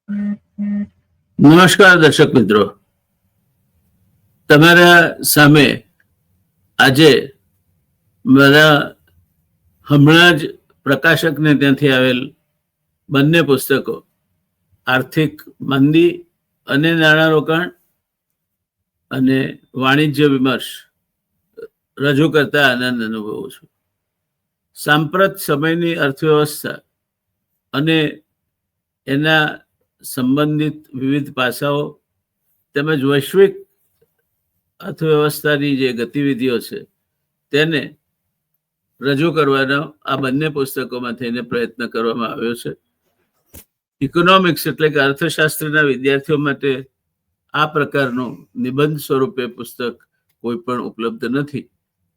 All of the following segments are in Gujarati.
નમસ્કાર દર્શક મિત્રો, તમારા સામે આજે મારા હમણાં જ પ્રકાશકને ત્યાંથી આવેલ બંને પુસ્તકો, આર્થિક મંદી અને નાણાં રોકાણ અને વાણિજ્ય વિમર્શ રજૂ કરતા આનંદ અનુભવું છું. સાંપ્રત સમયની અર્થવ્યવસ્થા અને એના સંબંધિત વિવિધ પાસાઓ તેમજ વૈશ્વિક અર્થવ્યવસ્થાની જે ગતિવિધિઓ છે તેને રજૂ કરવાનો આ બંને પુસ્તકોમાં થઈને પ્રયત્ન કરવામાં આવ્યો છે. ઇકોનોમિક્સ એટલે કે અર્થશાસ્ત્રના વિદ્યાર્થીઓ માટે આ પ્રકારનું નિબંધ સ્વરૂપે પુસ્તક કોઈ પણ ઉપલબ્ધ નથી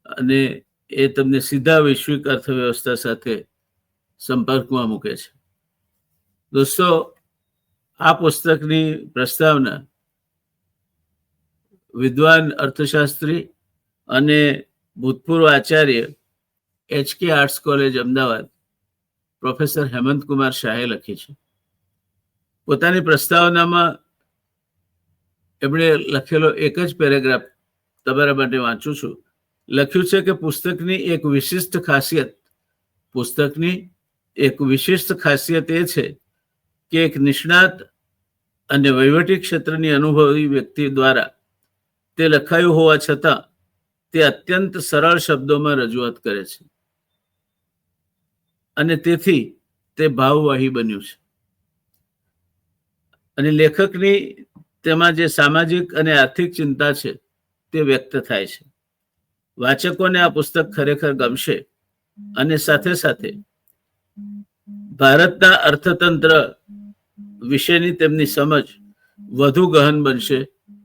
અને એ તમને સીધા વૈશ્વિક અર્થવ્યવસ્થા સાથે સંપર્કમાં મૂકે છે. દોસ્તો, આ પુસ્તકની પ્રસ્તાવના વિદ્વાન અર્થશાસ્ત્રી અને ભૂતપૂર્વ Acharya HK arts college Ahmedabad professor Hemant Kumar શાહે લખી છે. પોતાની પ્રસ્તાવનામાં એમણે લખેલો એક જ પેરેગ્રાફ તમારા માટે વાંચું છું. લખ્યું છે કે પુસ્તકની એક વિશિષ્ટ ખાસિયત એ છે કે એક નિષ્ણાત અને વહીવટી ક્ષેત્રની અનુભવી વ્યક્તિ દ્વારા તે લખાયું હોવા છતાં તે અત્યંત સરળ શબ્દોમાં રજૂઆત કરે છે અને તેથી તે ભાવવાહી બન્યું છે. અને લેખકની તેમાં જે સામાજિક અને આર્થિક ચિંતા છે તે વ્યક્ત થાય છે. વાચકોને આ પુસ્તક ખરેખર ગમશે અને સાથે સાથે ભારતના અર્થતંત્ર વિશેની તેમની સમજ વધુ ગહન બનશે,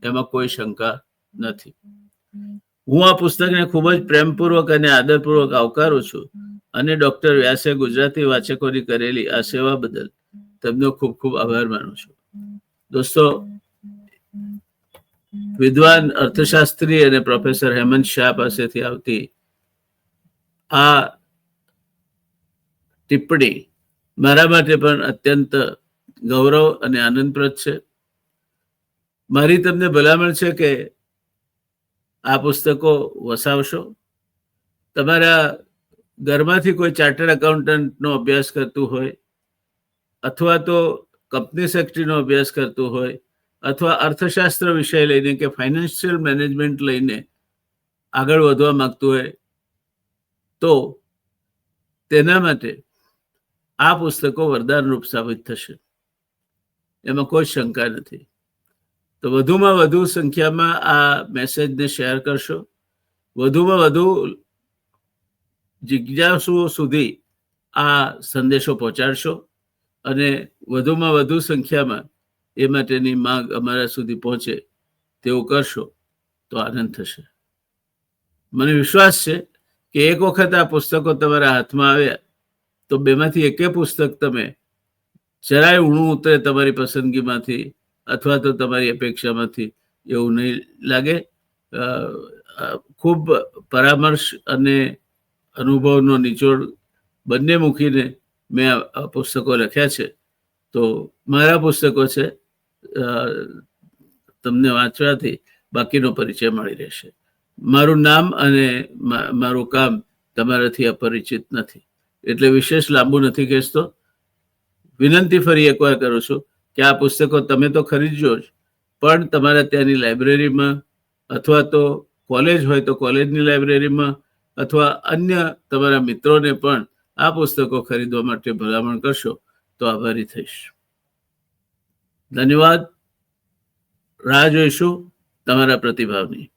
એમાં કોઈ શંકા નથી. હું આ પુસ્તકને ખૂબ જ પ્રેમપૂર્વક અને આદરપૂર્વક આવકારું છું અને ડોક્ટર વ્યાસે ગુજરાતી વાચકોની કરેલી આ સેવા બદલ તેમનો ખૂબ ખૂબ આભાર માનું છું. દોસ્તો, વિદ્વાન અર્થશાસ્ત્રી અને પ્રોફેસર હેમંત શાહ પાસેથી આવતી આ ટિપ્પણી મારા માટે પણ અત્યંત ગૌરવ અને આનંદપ્રદ છે. મારી તમને ભલામણ છે કે આ પુસ્તકો વસાવશો. તમારા ઘરમાંથી કોઈ ચાર્ટર્ડ એકાઉન્ટન્ટનો અભ્યાસ કરતું હોય અથવા તો કંપની સેક્રેટરીનો અભ્યાસ કરતું હોય અથવા અર્થશાસ્ત્ર વિષય લઈને કે ફાઇનાન્શિયલ મેનેજમેન્ટ લઈને આગળ વધવા માંગતું હોય તો તેના માટે આ પુસ્તકો વરદાનરૂપ સાબિત થશે, એમાં કોઈ શંકા નથી. તો વધુમાં વધુ સંખ્યામાં આ મેસેજને શેર કરશો, વધુમાં વધુ જિજ્ઞાસુઓ સુધી આ સંદેશો પહોંચાડશો અને વધુમાં વધુ સંખ્યામાં એ માટેની માંગ અમારા સુધી પહોંચે તેવું કરશો તો આનંદ થશે. મને વિશ્વાસ છે કે એક વખત આ પુસ્તકો તમારા હાથમાં આવ્યા તો બેમાંથી એકે પુસ્તક તમે જરાય ઊણું ઉતરે તમારી પસંદગીમાંથી અથવા તો તમારી અપેક્ષામાંથી એવું નહીં લાગે. ખૂબ પરામર્શ અને અનુભવનો નિચોડ બંને મૂકીને મેં આ પુસ્તકો લખ્યા છે. તો મારા પુસ્તકો છે, તમને વાંચવાથી બાકીનો પરિચય મળી રહેશે. મારું નામ અને મારું કામ તમારાથી અપરિચિત નથી એટલે વિશેષ લાંબુ નથી કહેતો. વિનંતી ફરી એકવાર કરું છું કે આ પુસ્તકો તમે તો ખરીદજો જ, પણ તમારા ત્યાંની લાઇબ્રેરીમાં અથવા તો કોલેજ હોય તો કોલેજની લાઇબ્રેરીમાં અથવા અન્ય તમારા મિત્રોને પણ આ પુસ્તકો ખરીદવા માટે ભલામણ કરશો તો આભારી થઈશ. ધન્યવાદ. રાહ જોઈશું તમારા પ્રતિભાવની.